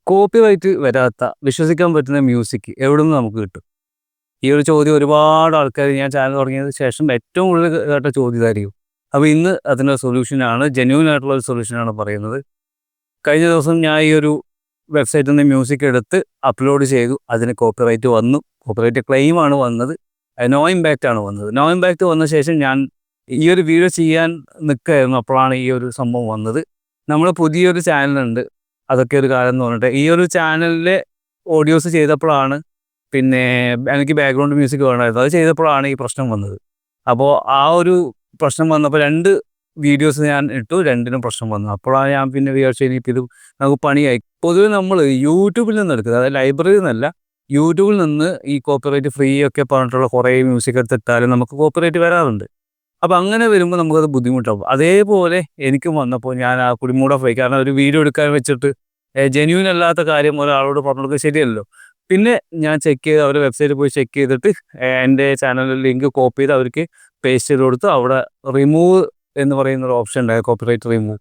Copyright വരാത്ത വിശ്വസിക്കാൻ പറ്റുന്ന മ്യൂസിക് എവിടുന്ന് നമുക്ക് കിട്ടും? ഈ ഒരു ചോദ്യം ഒരുപാട് ആൾക്കാർ ഞാൻ ചാനൽ തുടങ്ങിയതിന് ശേഷം ഏറ്റവും കൂടുതൽ കേട്ട ചോദ്യം ഇതായിരിക്കും. അപ്പോൾ ഇന്ന് അതിൻ്റെ സൊല്യൂഷനാണ്, ജെന്യൂൻ ആയിട്ടുള്ള ഒരു സൊല്യൂഷനാണ് പറയുന്നത്. കഴിഞ്ഞ ദിവസം ഞാൻ ഈ ഒരു വെബ്സൈറ്റിൽ നിന്ന് മ്യൂസിക് എടുത്ത് അപ്ലോഡ് ചെയ്തു. അതിന് കോപ്പിറൈറ്റ് വന്നു. കോപ്പിറൈറ്റ് ക്ലെയിമാണ് വന്നത്. നോ ഇമ്പാക്റ്റ് ആണ് വന്നത്. നോ ഇമ്പാക്റ്റ് വന്ന ശേഷം ഞാൻ ഈ ഒരു വീഡിയോ ചെയ്യാൻ നിൽക്കുകയായിരുന്നു. അപ്പോഴാണ് ഈ ഒരു സംഭവം വന്നത്. നമ്മൾ പുതിയൊരു ചാനലുണ്ട്, അതൊക്കെ ഒരു കാലം എന്ന് പറഞ്ഞിട്ട് ഈ ഒരു ചാനലിലെ ഓഡിയോസ് ചെയ്തപ്പോഴാണ്, പിന്നെ എനിക്ക് ബാക്ക്ഗ്രൗണ്ട് മ്യൂസിക് വേണമായിരുന്നു, അത് ചെയ്തപ്പോഴാണ് ഈ പ്രശ്നം വന്നത്. അപ്പോൾ ആ ഒരു പ്രശ്നം വന്നപ്പോൾ 2 വീഡിയോസ് ഞാൻ ഇട്ടു, 2നും പ്രശ്നം വന്നു. അപ്പോഴാണ് ഞാൻ പിന്നെ വിചാരിച്ചു ഇനിയിപ്പോൾ ഇത് നമുക്ക് പണിയായി. പൊതുവെ നമ്മൾ യൂട്യൂബിൽ നിന്ന് എടുക്കുന്നത്, അതായത് ലൈബ്രറിയിൽ നിന്നല്ല, യൂട്യൂബിൽ നിന്ന് ഈ കോപ്പിറൈറ്റ് ഫ്രീ ഒക്കെ പറഞ്ഞിട്ടുള്ള കുറേ മ്യൂസിക് എടുത്തിട്ടാലും നമുക്ക് കോപ്പിറൈറ്റ് വരാറുണ്ട്. അപ്പോൾ അങ്ങനെ വരുമ്പോൾ നമുക്കത് ബുദ്ധിമുട്ടാവും. അതേപോലെ എനിക്കും വന്നപ്പോൾ ഞാൻ ആ കുടിമൂട പോയി. കാരണം ഒരു വീഡിയോ എടുക്കാൻ വെച്ചിട്ട് ജെന്യൂൻ അല്ലാത്ത കാര്യം ഒരാളോട് പറഞ്ഞു കൊടുക്കുക ശരിയല്ലല്ലോ. പിന്നെ ഞാൻ ചെക്ക് ചെയ്ത് അവരുടെ വെബ്സൈറ്റിൽ പോയി ചെക്ക് ചെയ്തിട്ട് എൻ്റെ ചാനലിൽ ലിങ്ക് കോപ്പി ചെയ്ത് അവർക്ക് പേസ്റ്റ് ചെയ്ത് കൊടുത്ത് അവിടെ റിമൂവ് എന്ന് പറയുന്ന ഒരു ഓപ്ഷൻ ഉണ്ടായത്, കോപ്പിറൈറ്റ് റിമൂവ്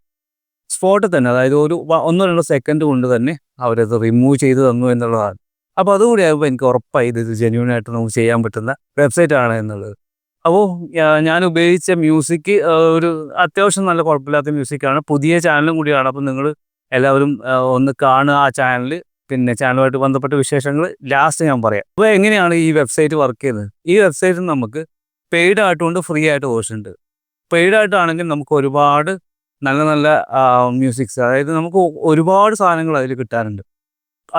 സ്പോട്ടിൽ തന്നെ, അതായത് ഒരു 1-2 സെക്കൻഡ് കൊണ്ട് തന്നെ അവരത് റിമൂവ് ചെയ്ത് തന്നു എന്നുള്ളതാണ്. അപ്പോൾ അതുകൂടി ആയപ്പോൾ എനിക്ക് ഉറപ്പായി ഇത് ജെന്യൂൻ ആയിട്ട് നമുക്ക് ചെയ്യാൻ പറ്റുന്ന വെബ്സൈറ്റ് ആണ് എന്നുള്ളത്. അപ്പോൾ ഞാൻ ഉപയോഗിച്ച മ്യൂസിക് ഒരു അത്യാവശ്യം നല്ല കുഴപ്പമില്ലാത്ത മ്യൂസിക്കാണ്. പുതിയ ചാനലും കൂടിയാണ്. അപ്പോൾ നിങ്ങൾ എല്ലാവരും ഒന്ന് കാണുക ആ ചാനൽ. പിന്നെ ചാനലുമായിട്ട് ബന്ധപ്പെട്ട വിശേഷങ്ങൾ ലാസ്റ്റ് ഞാൻ പറയാം. അപ്പോൾ എങ്ങനെയാണ് ഈ വെബ്സൈറ്റ് വർക്ക് ചെയ്യുന്നത്? ഈ വെബ്സൈറ്റിൽ നമുക്ക് പെയ്ഡ് ആയിട്ടുകൊണ്ട് ഫ്രീ ആയിട്ട് ഓപ്ഷൻ ഉണ്ട്. പെയ്ഡ് ആയിട്ടാണെങ്കിൽ നമുക്ക് ഒരുപാട് നല്ല നല്ല മ്യൂസിക്സ്, അതായത് നമുക്ക് ഒരുപാട് സാധനങ്ങൾ അതിൽ കിട്ടാറുണ്ട്.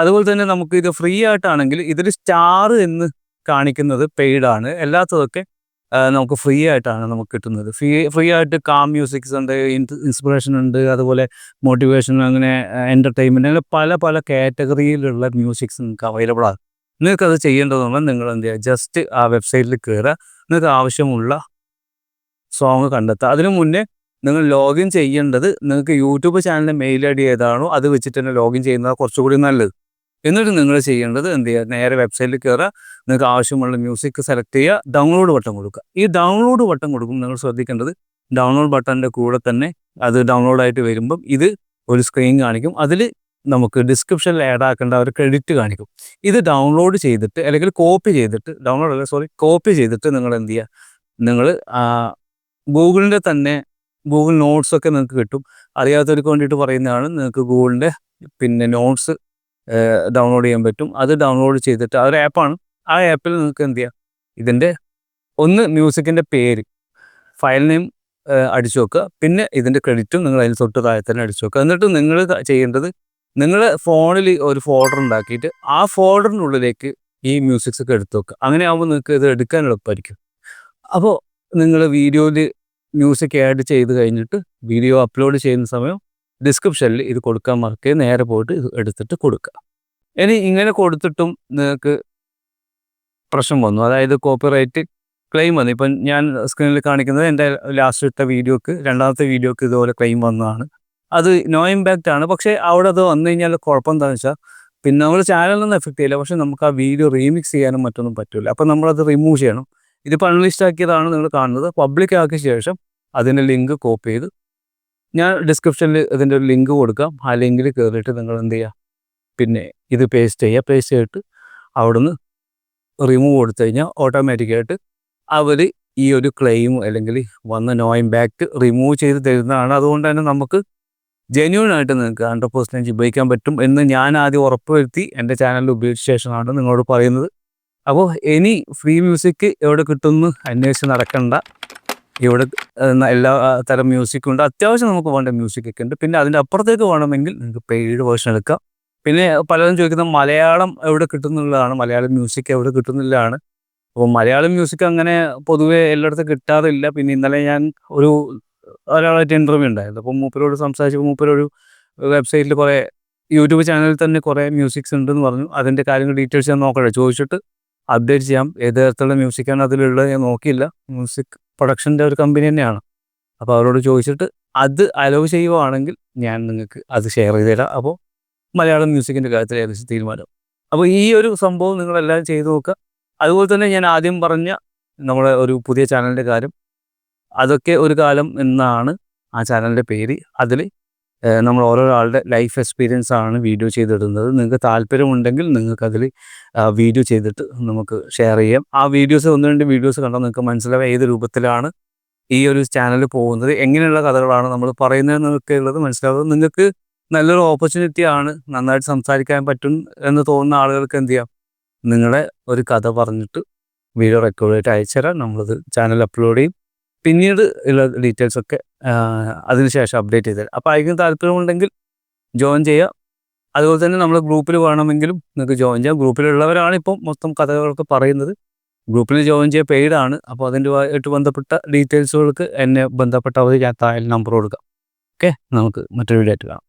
അതുപോലെ തന്നെ നമുക്ക് ഇത് ഫ്രീ ആയിട്ടാണെങ്കിൽ ഇതിൽ സ്റ്റാർ എന്ന് കാണിക്കുന്നത് പെയ്ഡാണ്. അല്ലാത്തതൊക്കെ നമുക്ക് ഫ്രീ ആയിട്ടാണ് നമുക്ക് കിട്ടുന്നത്. ഫ്രീ ആയിട്ട് കാം മ്യൂസിക്സ് ഉണ്ട്, ഇൻസ്പിറേഷൻ ഉണ്ട്, അതുപോലെ മോട്ടിവേഷൻ, അങ്ങനെ എൻ്റർടൈൻമെൻറ്റ്, അങ്ങനെ പല പല കാറ്റഗറിയിലുള്ള മ്യൂസിക്സ് നിങ്ങൾക്ക് അവൈലബിൾ ആണ്. നിങ്ങൾക്കത് ചെയ്യേണ്ടതെന്നാൽ നിങ്ങൾ എന്ത് ചെയ്യുക, ജസ്റ്റ് ആ വെബ്സൈറ്റിൽ കയറുക, നിങ്ങൾക്ക് ആവശ്യമുള്ള സോങ് കണ്ടെത്തുക. അതിനു മുന്നേ നിങ്ങൾ ലോഗിൻ ചെയ്യേണ്ടത്, നിങ്ങൾക്ക് യൂട്യൂബ് ചാനലിൻ്റെ മെയിൽ ഐ ഡി ഏതാണോ അത് വെച്ചിട്ട് തന്നെ ലോഗിൻ ചെയ്യുന്നത് കുറച്ചുകൂടി നല്ലത്. എന്നിട്ട് നിങ്ങൾ ചെയ്യേണ്ടത് എന്ത് ചെയ്യുക, നേരെ വെബ്സൈറ്റിൽ കയറുക, നിങ്ങൾക്ക് ആവശ്യമുള്ള മ്യൂസിക് സെലക്ട് ചെയ്യുക, ഡൗൺലോഡ് ബട്ടൺ കൊടുക്കുക. ഈ ഡൗൺലോഡ് ബട്ടൺ കൊടുക്കുമ്പോൾ നിങ്ങൾ ശ്രദ്ധിക്കേണ്ടത്, ഡൗൺലോഡ് ബട്ടൻ്റെ കൂടെ തന്നെ അത് ഡൗൺലോഡായിട്ട് വരുമ്പം ഇത് ഒരു സ്ക്രീൻ കാണിക്കും. അതിൽ നമുക്ക് ഡിസ്ക്രിപ്ഷനിൽ ആഡ് ആക്കേണ്ട ഒരു ക്രെഡിറ്റ് കാണിക്കും. ഇത് ഡൗൺലോഡ് ചെയ്തിട്ട്, അല്ലെങ്കിൽ കോപ്പി ചെയ്തിട്ട്, കോപ്പി ചെയ്തിട്ട് നിങ്ങൾ എന്ത് ചെയ്യുക, നിങ്ങൾ ഗൂഗിളിൻ്റെ തന്നെ ഗൂഗിൾ നോട്ട്സൊക്കെ നിങ്ങൾക്ക് കിട്ടും. അറിയാത്തവർക്ക് വേണ്ടിയിട്ട് പറയുന്നതാണ്. നിങ്ങൾക്ക് ഗൂഗിളിൻ്റെ പിന്നെ നോട്ട്സ് ഡൗൺലോഡ് ചെയ്യാൻ പറ്റും. അത് ഡൗൺലോഡ് ചെയ്തിട്ട്, അതൊരു ആപ്പാണ്, ആ ആപ്പിൽ നിങ്ങൾക്ക് എന്ത് ചെയ്യാം, ഇതിൻ്റെ ഒന്ന് മ്യൂസിക്കിൻ്റെ പേര്, ഫയൽ നെയിം അടിച്ചു വെക്കുക. പിന്നെ ഇതിൻ്റെ ക്രെഡിറ്റും നിങ്ങൾ അതിൽ തൊട്ട് താഴെ തന്നെ അടിച്ചു വെക്കുക. എന്നിട്ട് നിങ്ങൾ ചെയ്യേണ്ടത്, നിങ്ങളുടെ ഫോണിൽ ഒരു ഫോൾഡർ ഉണ്ടാക്കിയിട്ട് ആ ഫോൾഡറിനുള്ളിലേക്ക് ഈ മ്യൂസിക്സ് ഒക്കെ എടുത്തു വെക്കുക. അങ്ങനെ ആകുമ്പോൾ നിങ്ങൾക്ക് ഇത് എടുക്കാൻ എളുപ്പമായിരിക്കും. അപ്പോൾ നിങ്ങൾ വീഡിയോയിൽ മ്യൂസിക് ആഡ് ചെയ്ത് കഴിഞ്ഞിട്ട് വീഡിയോ അപ്ലോഡ് ചെയ്യുന്ന സമയം ഡിസ്ക്രിപ്ഷനിൽ ഇത് കൊടുക്കാൻ മറക്കുകയും നേരെ പോയിട്ട് ഇത് എടുത്തിട്ട് കൊടുക്കുക. ഇനി ഇങ്ങനെ കൊടുത്തിട്ടും നിങ്ങൾക്ക് പ്രശ്നം വന്നു, അതായത് കോപ്പിറൈറ്റ് ക്ലെയിം വന്നു. ഇപ്പം ഞാൻ സ്ക്രീനിൽ കാണിക്കുന്നത് എൻ്റെ ലാസ്റ്റ് ഇട്ട വീഡിയോക്ക്, 2ാമത്തെ വീഡിയോക്ക് ഇതുപോലെ ക്ലെയിം വന്നതാണ്. അത് നോ ഇമ്പാക്റ്റ് ആണ്. പക്ഷേ അവിടെ അത് വന്നു കഴിഞ്ഞാൽ കുഴപ്പം എന്താണെന്ന് വെച്ചാൽ, പിന്നെ നമ്മൾ ചാനലൊന്നും എഫക്റ്റ് ചെയ്യില്ല, പക്ഷേ നമുക്ക് ആ വീഡിയോ റീമിക്സ് ചെയ്യാനും മറ്റൊന്നും പറ്റില്ല. അപ്പം നമ്മളത് റിമൂവ് ചെയ്യണം. ഇതിപ്പോൾ അൺലിസ്റ്റ് ആക്കിയതാണ് നിങ്ങൾ കാണുന്നത്. പബ്ലിക് ആക്കിയ ശേഷം അതിൻ്റെ ലിങ്ക് കോപ്പി ചെയ്ത്, ഞാൻ ഡിസ്ക്രിപ്ഷനിൽ ഇതിൻ്റെ ഒരു ലിങ്ക് കൊടുക്കാം, ആ ലിങ്കിൽ കയറിയിട്ട് നിങ്ങൾ എന്ത് ചെയ്യുക, പിന്നെ ഇത് പേസ്റ്റ് ചെയ്തിട്ട് അവിടുന്ന് റിമൂവ് കൊടുത്തു കഴിഞ്ഞാൽ ഓട്ടോമാറ്റിക്കായിട്ട് അവർ ഈ ഒരു ക്ലെയിം അല്ലെങ്കിൽ വന്ന നോ ഇമ്പാക്റ്റ് റിമൂവ് ചെയ്ത് തരുന്നതാണ്. അതുകൊണ്ട് തന്നെ നമുക്ക് ജെന്യൂൻ ആയിട്ട് നിങ്ങൾക്ക് 100% ഉപയോഗിക്കാൻ പറ്റും എന്ന് ഞാൻ ആദ്യം ഉറപ്പുവരുത്തി എൻ്റെ ചാനലിൽ ഉപയോഗിച്ച ശേഷമാണ് നിങ്ങളോട് പറയുന്നത്. അപ്പോൾ ഇനി ഫ്രീ മ്യൂസിക് എവിടെ കിട്ടുമെന്ന് അന്വേഷിച്ച് നടക്കണ്ട. ഇവിടെ എല്ലാ തരം മ്യൂസിക്കും ഉണ്ട്. അത്യാവശ്യം നമുക്ക് വേണ്ട മ്യൂസിക്കൊക്കെ ഉണ്ട്. പിന്നെ അതിൻ്റെ അപ്പുറത്തേക്ക് വേണമെങ്കിൽ നിങ്ങൾക്ക് പെയ്ഡ് വേർഷൻ എടുക്കാം. പിന്നെ പലരും ചോദിക്കുന്നത് മലയാളം എവിടെ കിട്ടുന്നുള്ളതാണ്, മലയാളം മ്യൂസിക് എവിടെ കിട്ടുന്നില്ലാണ്. അപ്പോൾ മലയാളം മ്യൂസിക് അങ്ങനെ പൊതുവേ എല്ലായിടത്തും കിട്ടാറില്ല. പിന്നെ ഇന്നലെ ഞാൻ ഒരാളായിട്ട് ഇൻ്റർവ്യൂ ഉണ്ടായിരുന്നു. അപ്പോൾ മൂപ്പരോട് സംസാരിച്ചപ്പോൾ മൂപ്പരൊരു വെബ്സൈറ്റിൽ കുറേ യൂട്യൂബ് ചാനലിൽ തന്നെ കുറേ മ്യൂസിക്സ് ഉണ്ടെന്ന് പറഞ്ഞു. അതിൻ്റെ കാര്യങ്ങൾ ഡീറ്റെയിൽസ് ഞാൻ നോക്കട്ടെ, ചോദിച്ചിട്ട് അപ്ഡേറ്റ് ചെയ്യാം. ഏത് തരത്തിലുള്ള മ്യൂസിക്കാണ് അതിലുള്ളത് ഞാൻ നോക്കിയില്ല. മ്യൂസിക് പ്രൊഡക്ഷൻ്റെ ഒരു കമ്പനി തന്നെയാണ്. അപ്പോൾ അവരോട് ചോദിച്ചിട്ട് അത് അലോ ചെയ്യുവാണെങ്കിൽ ഞാൻ നിങ്ങൾക്ക് അത് ഷെയർ ചെയ്ത് തരാം. അപ്പോൾ മലയാളം മ്യൂസിക്കിൻ്റെ കാര്യത്തിൽ ഏകദേശം തീരുമാനം. അപ്പോൾ ഈ ഒരു സംഭവം നിങ്ങളെല്ലാവരും ചെയ്തു നോക്കുക. അതുപോലെ തന്നെ ഞാൻ ആദ്യം പറഞ്ഞ നമ്മുടെ ഒരു പുതിയ ചാനലിൻ്റെ കാര്യം, അതൊക്കെ ഒരു കാലം എന്നാണ് ആ ചാനലിൻ്റെ പേര്. അതിൽ നമ്മൾ ഓരോരോ ആളുടെ ലൈഫ് എക്സ്പീരിയൻസ് ആണ് വീഡിയോ ചെയ്തിടുന്നത്. നിങ്ങൾക്ക് താല്പര്യമുണ്ടെങ്കിൽ നിങ്ങൾക്കതിൽ വീഡിയോ ചെയ്തിട്ട് നമുക്ക് ഷെയർ ചെയ്യാം. ആ വീഡിയോസ് 1-2 വീഡിയോസ് കണ്ടാൽ നിങ്ങൾക്ക് മനസ്സിലാവും ഏത് രൂപത്തിലാണ് ഈ ഒരു ചാനൽ പോകുന്നത്, എങ്ങനെയുള്ള കഥകളാണ് നമ്മൾ പറയുന്നതെന്നൊക്കെ ഉള്ളത് മനസ്സിലാവും. നിങ്ങൾക്ക് നല്ലൊരു ഓപ്പർച്യൂണിറ്റിയാണ്, നന്നായിട്ട് സംസാരിക്കാൻ പറ്റും എന്ന് തോന്നുന്ന ആളുകൾക്ക് എന്ത് ചെയ്യാം, നിങ്ങളെ ഒരു കഥ പറഞ്ഞിട്ട് വീഡിയോ റെക്കോർഡ് ചെയ്തിട്ട് അയച്ചു തരാം. നമ്മളത് ചാനൽ അപ്ലോഡ് ചെയ്യും. പിന്നീട് ഉള്ള ഡീറ്റെയിൽസൊക്കെ അതിനുശേഷം അപ്ഡേറ്റ് ചെയ്ത് തരാം. അപ്പോൾ ആയിരിക്കും താല്പര്യമുണ്ടെങ്കിൽ ജോയിൻ ചെയ്യുക. അതുപോലെ തന്നെ നമ്മൾ ഗ്രൂപ്പിൽ വേണമെങ്കിലും നിങ്ങൾക്ക് ജോയിൻ ചെയ്യാം. ഗ്രൂപ്പിലുള്ളവരാണ് ഇപ്പം മൊത്തം കഥകളൊക്കെ പറയുന്നത്. ഗ്രൂപ്പിൽ ജോയിൻ ചെയ്യുക പെയ്ഡാണ്. അപ്പോൾ അതിൻ്റെതായിട്ട് ബന്ധപ്പെട്ട ഡീറ്റെയിൽസുകൾക്ക് എന്നെ ബന്ധപ്പെട്ടവർ ഞാൻ താഴെ നമ്പർ കൊടുക്കാം. ഓക്കെ, നമുക്ക് മറ്റൊരു വീഡിയോ ആയിട്ട് കാണാം.